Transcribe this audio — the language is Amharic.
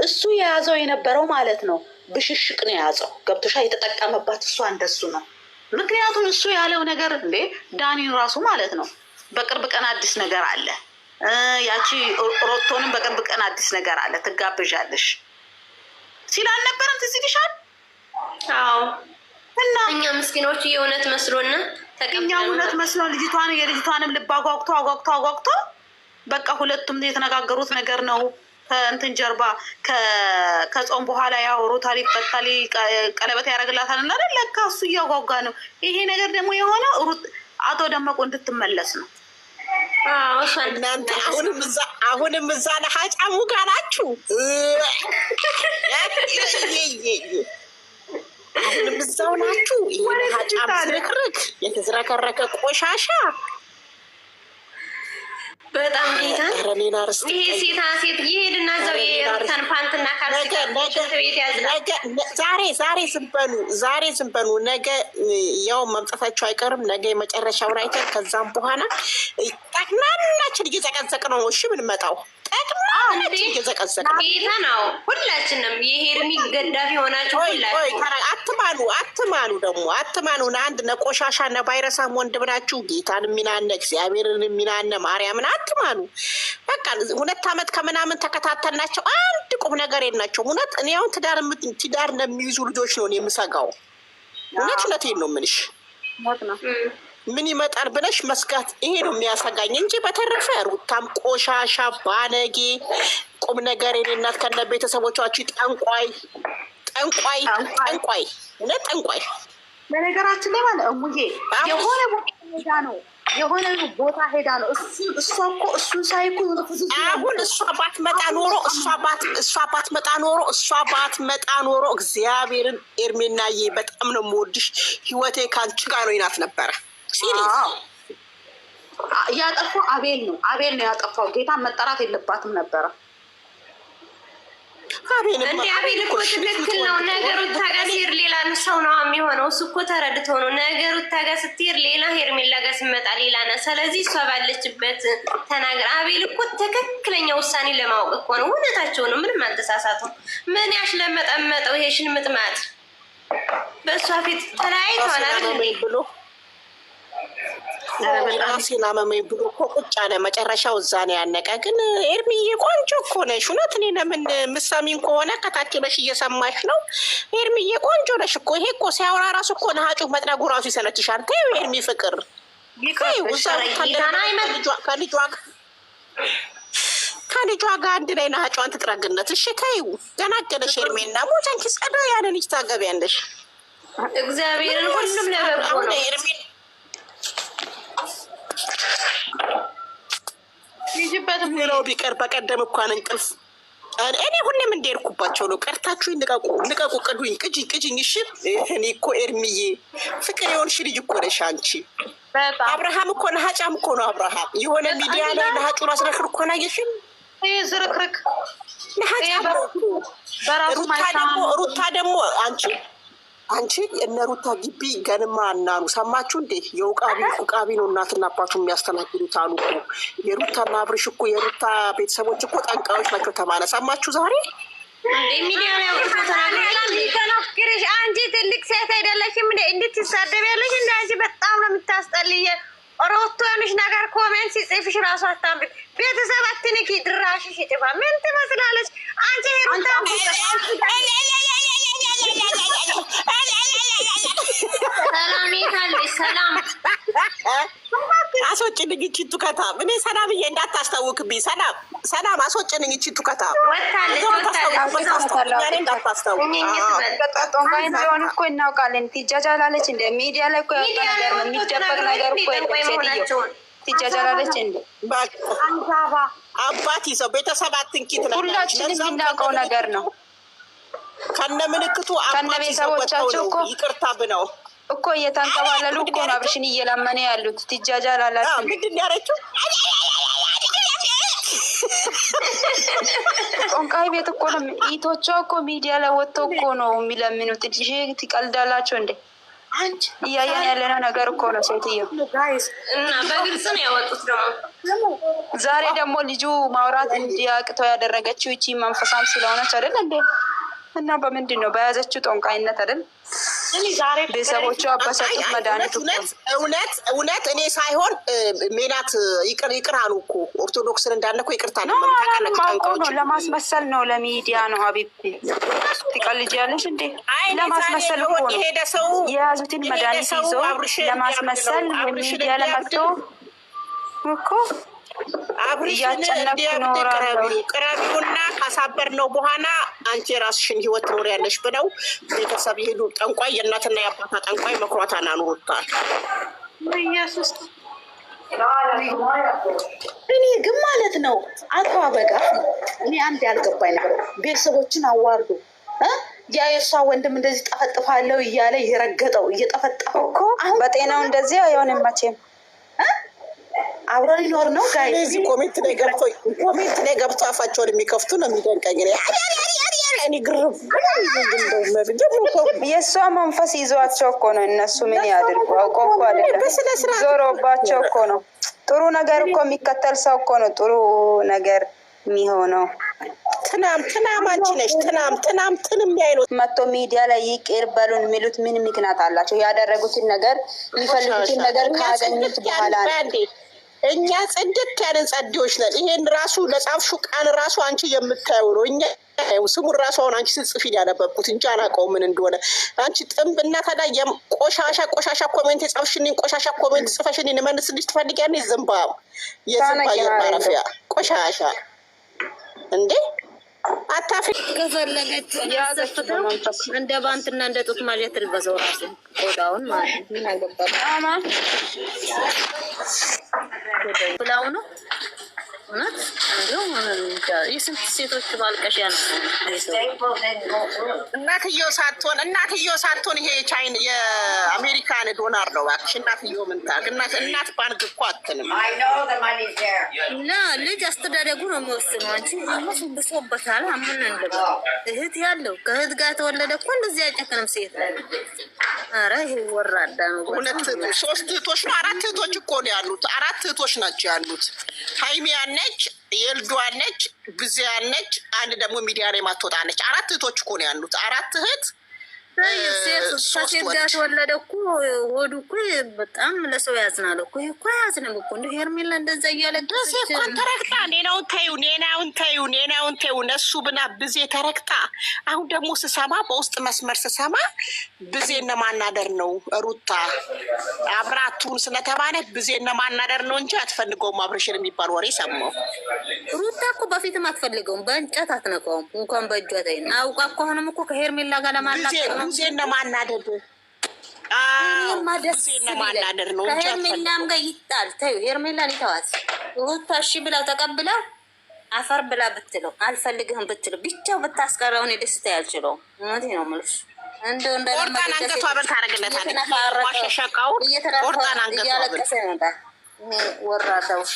እሱ የያዘው የነበረው ማለት ነው ብሽሽቅ ነው የያዘው። ገብቶሻ የተጠቀመባት እሷ እንደሱ ነው። ምክንያቱም እሱ ያለው ነገር እንዴ ዳኒን ራሱ ማለት ነው በቅርብ ቀን አዲስ ነገር አለ፣ ያቺ ሮቶንም በቅርብ ቀን አዲስ ነገር አለ ትጋብዣለሽ ሲል አልነበረም? ትዝ ይልሻል? አዎ። እና እኛ ምስኪኖች የእውነት መስሎና እኛ እውነት መስሎን የልጅቷንም ልብ አጓጉቶ በቃ ሁለቱም የተነጋገሩት ነገር ነው። ከእንትን ጀርባ ከጾም በኋላ ያወሩታል፣ ይፈታል፣ ቀለበት ያደርግላታል እና ለካ እሱ እያጓጓ ነው። ይሄ ነገር ደግሞ የሆነው አቶ ደመቁ እንድትመለስ ነው። እናንተ አሁንም እዛ ለሀጫሙ ጋር ናችሁ። አሁንም እዛው ናችሁ። ይሄ ሀጫም ዝርክርክ የተዝረከረከ ቆሻሻ በጣም ጌታ ይሄ ሴት ይሄድና እዛው የሩታን ፓንትና ካልቤት ያዝናል። ዛሬ ዝም በሉ። ነገ ያው መምጣታቸው አይቀርም። ነገ የመጨረሻውን አይተን ከዛም በኋላ ጠቅላላችን እየዘቀዘቅ ነው። እሺ ምንመጣው ጠቅላላችን እየዘቀዘቅ ጌታ ነው። ሁላችንም የሄርሚ ገዳፊ ሆናችሁ አትማኑ ደግሞ አትማኑ። አንድ ነቆሻሻ ነባይረሳም ወንድም ናችሁ። ጌታን የሚናነ እግዚአብሔርን የሚናነ ማርያምን አትማኑ። በቃ 2 ዓመት ከምናምን ተከታተልናቸው። አንድ ቁም ነገር የላቸውም። እውነት እኔ አሁን ትዳር እንደሚይዙ ልጆች ነው የምሰጋው። እውነቴን ነው የምልሽ። ምን ይመጣል ብለሽ መስጋት ይሄ ነው የሚያሰጋኝ እንጂ በተረፈ ሩታም ቆሻሻ ባለጌ ቁም ነገር የሌላት ከነ ቤተሰቦቻችሁ ጠንቋይ እውነት ጠንቋይ። በነገራችን ላይ ማለት እሙዬ የሆነ ቦታ ሄዳ ነው እሷ እኮ እሱን ሳይኩ አሁን እሷ ባትመጣ ኖሮ እግዚአብሔርን ኤርሜናዬ በጣም ነው የምወድሽ፣ ህይወቴ ከአንቺ ጋር ነው ይናት ነበረ። ያጠፋው አቤል ነው ያጠፋው። ጌታ መጠራት የለባትም ነበረ። እንደ አቤል እኮ ትክክል ነው። ነገሩ ታጋ ሲሄድ ሌላ ሰው ነው የሚሆነው። እሱ እኮ ተረድቶ ነው። ነገሩ ታጋ ስትሄድ ሌላ ሄርሜላ ጋር ስመጣ ሌላ ነው። ስለዚህ እሷ ባለችበት ተናገር። አቤል እኮ ትክክለኛ ውሳኔ ለማወቅ እኮ ነው። እውነታቸው ነው። ምንም አልተሳሳቱም። ምን ያሽለመጠመጠው ይሄ ሽልምጥማጥ በእሷ ፊት ተለያይተዋል አይደል ብሎ ራሴን አመመኝ ብሎ እኮ ቁጭ አለ። መጨረሻው እዛ ነው ያነቀ። ግን ኤርሚዬ ቆንጆ እኮ ነሽ። እውነት እኔ ለምን ምሳሚን ከሆነ ከታች ነሽ እየሰማሽ ነው። ኤርሚዬ ቆንጆ ነሽ እኮ። ይሄ እኮ ሲያወራ ራሱ እኮ ነሀጩ መጥረጉ ራሱ ይሰለችሻል። ተይው ኤርሚ ፍቅር ከልጇ ጋር አንድ ላይ ነሀጯን ትጥረግነት። እሺ ተይው። ገናገለሽ ኤርሜና ሞቻንኪ ጸዳ ያለ ልጅ ታገቢያለሽ። እግዚአብሔርን ሁሉም ለበጎ ነው። ሌላው ቢቀር በቀደም እንኳን እንቅልፍ እኔ ሁሌም እንደሄድኩባቸው ነው። ቀርታችሁ ንቀቁ፣ ቅጅኝ። እሺ እኔ እኮ ኤርሚዬ ፍቅር የሆንሽ ልጅ እኮ ነሽ አንቺ። አብርሃም እኮ ነሀጫም እኮ ነው። አብርሃም የሆነ ሚዲያ ላይ ነሀጩን አስረክር እኮ ናየሽም ዝርክርክ ነሀጫም ሩታ ደግሞ አንቺ እነ ሩታ ግቢ ገንማ እናኑ ሰማችሁ እንዴ? የውቃቢ ነው እናትና አባቱ የሚያስተናግዱት አሉ እኮ። የሩታና አብርሽ እኮ የሩታ ቤተሰቦች እኮ ጠንቃዮች ናቸው ተባለ። ሰማችሁ ዛሬ ተናግረሽ አንቺ ትልቅ ሴት አይደለሽም እንዴ? እንዴት ትሳደቢያለሽ? እንደ አንቺ በጣም ነው የምታስጠልየ። ሮቶ ያለሽ ነገር ኮሜንት ሲጽፍሽ ራሱ አታምሪ። ቤተሰብ አትንኪ፣ ድራሽሽ ይጥፋ። ምን ትመስላለች አንቺ ሩታ? ሰላም አስወጭልኝ እቺ ቱከታ። እኔ ሰላምዬ እንዳታስታውቅብኝ። ሰላም አስወጭልኝ እቺ ቱከታ። ሆን እኮ እናውቃለን። ትጃጃላለች እንደ ሚዲያ ላይ እኮ ያወጣ ነገር ነው። የሚደበቅ ነገር እኮ ሴትዮ ትጃጃላለች እንደ አባት ይዘው ቤተሰብ አትንኪ ትላለች። ሁላችንም የምናውቀው ነገር ነው። ከነ ምልክቱ ከነ ቤተሰቦቻቸው እኮ ይቅርታ ብለው እኮ እየተንከባለሉ እኮ ነው አብርሽን እየለመነ ያሉት። ትጃጃላላችሁ ምንድን ያለችው? ጦንቃይ ቤት እኮ ነው ኢቶቿ እኮ ሚዲያ ላይ ወጥተው እኮ ነው የሚለምኑት። ትቀልዳላችሁ እንዴ? አንቺ እያየን ያለነው ነገር እኮ ነው ሴትዮ። እና በግልጽ ነው ያወጡት። ደግሞ ዛሬ ደግሞ ልጁ ማውራት እንዲያቅተው ያደረገችው ይቺ መንፈሳም ስለሆነች አይደል እንዴ? እና በምንድን ነው በያዘችው ጦንቃይነት አይደል? ቤተሰቦቿ በሰጡት መድኃኒት እውነት እኔ ሳይሆን ሜላት ይቅር አሉ እኮ ኦርቶዶክስን እንዳለ እኮ ይቅርታ ነው ለማስመሰል ነው፣ ለሚዲያ ነው። ሀቢብቲ ትቀልጃለሽ እንዴ? ለማስመሰል እኮ ነው የያዙትን መድኃኒት ይዞ ለማስመሰል ሚዲያ ለመጥቶ እኮ እያጨነኩ ኖራለሁ። ቅረቢውና ካሳበር ነው በኋላ አንቺ የራስሽን ህይወት ትኖሪያለሽ ብለው ቤተሰብ ይሄዱ። ጠንቋይ የእናትና የአባታ ጠንቋይ መኩራታን አኑሩታል። ኢየሱስ እኔ ግን ማለት ነው አቶ አበጋ እኔ አንድ ያልገባኝ ነገር ቤተሰቦችን አዋርዱ ያ የእሷ ወንድም እንደዚህ ጠፈጥፋለሁ እያለ እየረገጠው እየጠፈጠፈው እኮ በጤናው እንደዚህ አይሆንም መቼም አብሮ ሊኖር ነው። ጋይዝ ኮሜንት ላይ ገብቶ አፋቸውን የሚከፍቱ ነው የሚደንቀኝ። እኔ ግርም የእሷ መንፈስ ይዟቸው እኮ ነው። እነሱ ምን ያድርጉ? አውቀው እኮ አይደለም ዞሮባቸው እኮ ነው። ጥሩ ነገር እኮ የሚከተል ሰው እኮ ነው ጥሩ ነገር የሚሆነው። ትናም አንቺ ነሽ ትንም ያይሉት መጥቶ ሚዲያ ላይ ይቅር በሉን የሚሉት ምን ምክንያት አላቸው? ያደረጉትን ነገር የሚፈልጉትን ነገር ካገኙት በኋላ ነው። እኛ ጽድት ያለን ጸዴዎች ነን። ይሄን ራሱ ለጻፍሹ ቃል ራሱ አንቺ የምታየው ነው። እኛ ስሙን ራሱ አሁን አንቺ ስትጽፊ ያነበብኩት እንጂ አላውቀውም ምን እንደሆነ። አንቺ ጥንብና ታዲያ ቆሻሻ ኮሜንት የጻፍሽልኝ ቆሻሻ ኮሜንት ጽፈሽልኝ እንመልስልሽ ትፈልጊያለሽ? ዝምባም የማረፊያ ቆሻሻ እንዴ አታፊ ከፈለገች ያዘፍተው እንደ ባንትና እንደ ጡት ማለት ልበሰው ራሱ ቆዳውን ማለት ምን አገባኝ ብላው ነው እውነት እንደው የስንት ሴቶች ማልቀሻ ነው። እናትየው ሳትሆን ይሄ ቻይና የአሜሪካን ዶላር ነው እባክሽ። እናትየው ምን ታርግ? እናት ባንክ እኮ አትልም። እና ልጅ አስተዳደጉ ነው የሚወስነው። አንቺ እነሱ ብሶበታል። አምን እንደው እህት ያለው ከእህት ጋር ተወለደ እኮ እንደዚህ አይጨክንም ሴት። ኧረ ይሄ ወራዳ ነው። 3 እህቶች ነው 4 እህቶች እኮ ነው ያሉት። 4 እህቶች ናቸው ያሉት። ሀይሚያ ነች፣ የልዷ ነች፣ ብዚያ ነች፣ አንድ ደግሞ ሚዲያ ላይ ማትወጣ ነች። 4 እህቶች እኮ ነው ያሉት። 4 እህት ከሴት ጋር ተወለደ እኮ ሆዱ እኮ በጣም ለሰው ያዝናል እኮ። ይሄ እኮ ያዝንም እኮ እንደ ሄርሜላ እንደዛ እያለቀሰች እንኳን ተረግጣ ኔናውን ተይው ነሱ ብና ብዜ ተረግጣ። አሁን ደግሞ ስሰማ በውስጥ መስመር ስሰማ ብዜ እነማናደር ነው ሩታ አብራቱን ስለተባለ ብዜ እነማናደር ነው እንጂ አትፈልገውም አብርሽን የሚባል ወሬ ሰማሁ። ሩታ እኮ በፊትም አትፈልገውም፣ በእንጨት አትነቀውም እንኳን በእጇ ተይና አውቃ እኮ አሁንም እኮ ከሄርሜላ ጋር ለማላቀቅ ነው። ብዜ እነማናደር ነው እንጂ ከሄርሜላም ጋር ይጣል። ተይው ሄርሜላን ይተዋት። ሩታ እሺ ብላው ተቀብለው አፈር ብላ ብትለው አልፈልግህም ብትለው ብቻው ብታስቀረው እኔ ደስታ ያልችለው እውነቴ ነው የምልሽ። እንደው ኦርጣን አንገቷ በል ታረግለታለች። ዋሸሸቃው ኦርጣን አንገቷ በል እያለቀሰ ይመጣል። ወራዳ ውሻ